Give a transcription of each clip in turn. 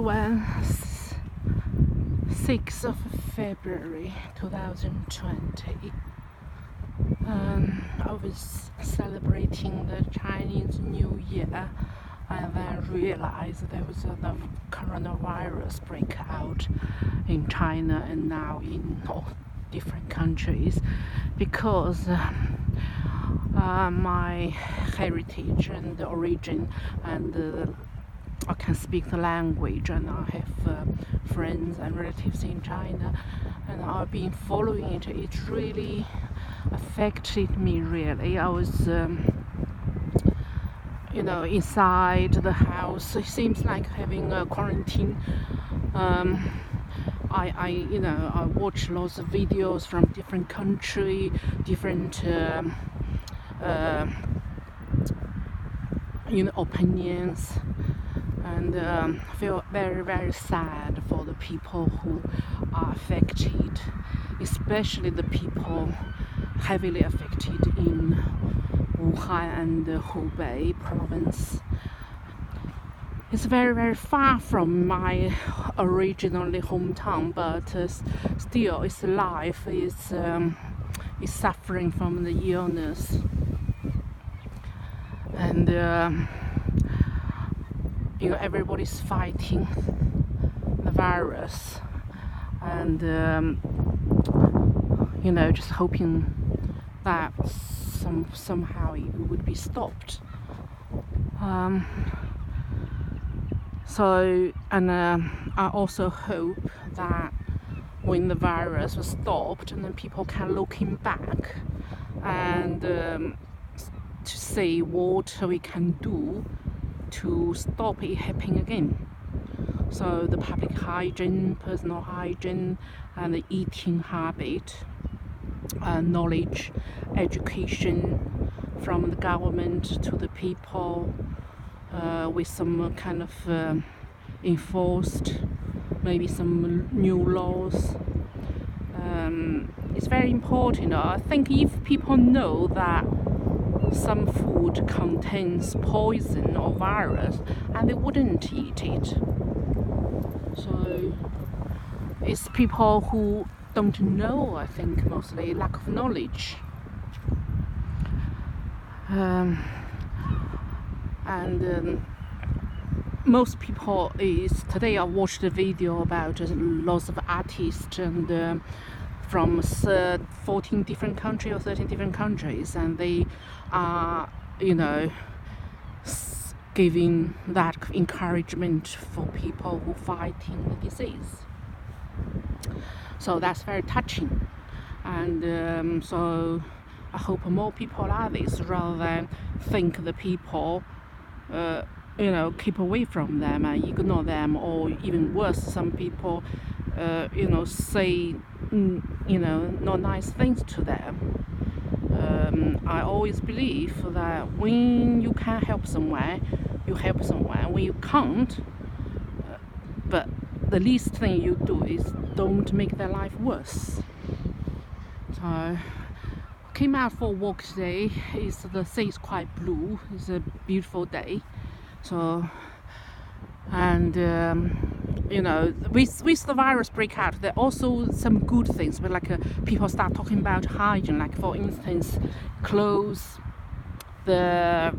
when 6th of February 2020, I was celebrating the Chinese New Year, and then realized there was the coronavirus breakout in China and now in all different countries, because my heritage and origin, and I can speak the language, and I have friends and relatives in China, and I've been following it. It really affected me, really. I was inside the house. It seems like having a quarantine. I watch lots of videos from different country, different opinions, and feel very, very sad for the people who are affected, especially the people heavily affected in Wuhan and Hubei province. It's very, very far from my originally hometown, but still its life is suffering from the illness, and everybody's fighting the virus, and just hoping that somehow it would be stopped. I also hope that when the virus was stopped, and then people can looking back and to see what we can do to stop it happening again. So the public hygiene, personal hygiene, and the eating habit, knowledge, education from the government to the people, with some kind of enforced, maybe some new laws. It's very important. I think if people know that some food contains poison or virus, and they wouldn't eat it. So it's people who don't know, I think, mostly lack of knowledge. Most people is, today I watched a video about lots of artists and from 14 different countries or 13 different countries, and they are giving that encouragement for people who fighting the disease. So that's very touching, and so I hope more people like this, rather than think the people keep away from them and ignore them, or even worse, some people say not nice things to them. I always believe that when you can help someone, you help someone. When you can't, but the least thing you do is don't make their life worse. So I came out for a walk today. The sea is quite blue. It's a beautiful day. So, and with the virus breakout, there are also some good things, but people start talking about hygiene, like for instance, close the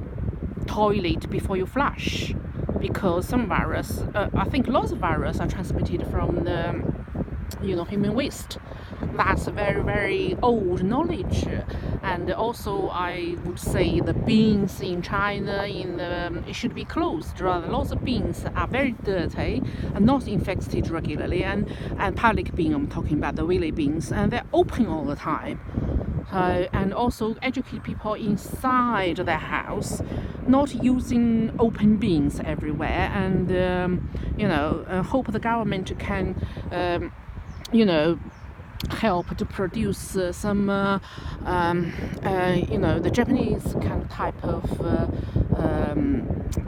toilet before you flush, because some virus, I think lots of viruses are transmitted from the human waste. That's a very, very old knowledge. And also I would say the bins in China, it should be closed. Rather, lots of bins are very dirty and not infected regularly, and public bin, I'm talking about the wheelie bins, and they're open all the time. And also educate people inside their house, not using open bins everywhere, and hope the government can help to produce some the Japanese kind of type of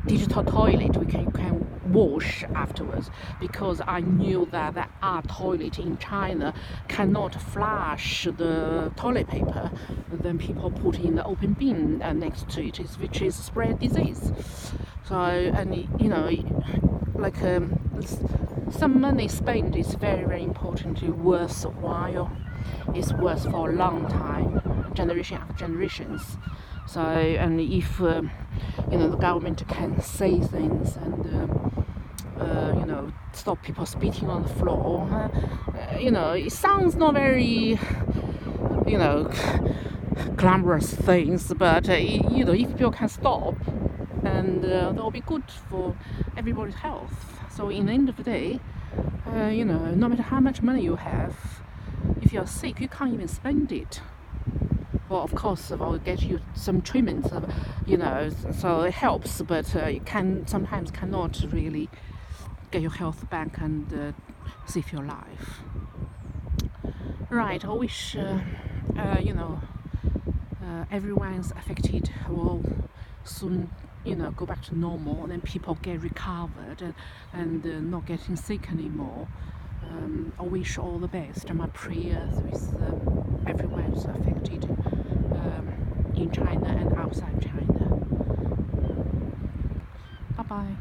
digital toilet you can wash afterwards, because I knew that our toilet in China cannot flush the toilet paper, then people put in the open bin next to it, which is spread disease. So, and like some money spent is very, very important, worthwhile. It's worth for a long time, generation after generations. So, and if the government can say things and stop people spitting on the floor, it sounds not very glamorous things, but if people can stop, and that will be good for everybody's health. So in the end of the day, no matter how much money you have, if you're sick, you can't even spend it. Well, of course, I'll get you some treatment, so it helps, but it sometimes cannot really get your health back and save your life. Right, I wish everyone's affected will soon go back to normal, and then people get recovered and not getting sick anymore. I wish all the best, and my prayers with everyone who's affected in China and outside China. Bye bye.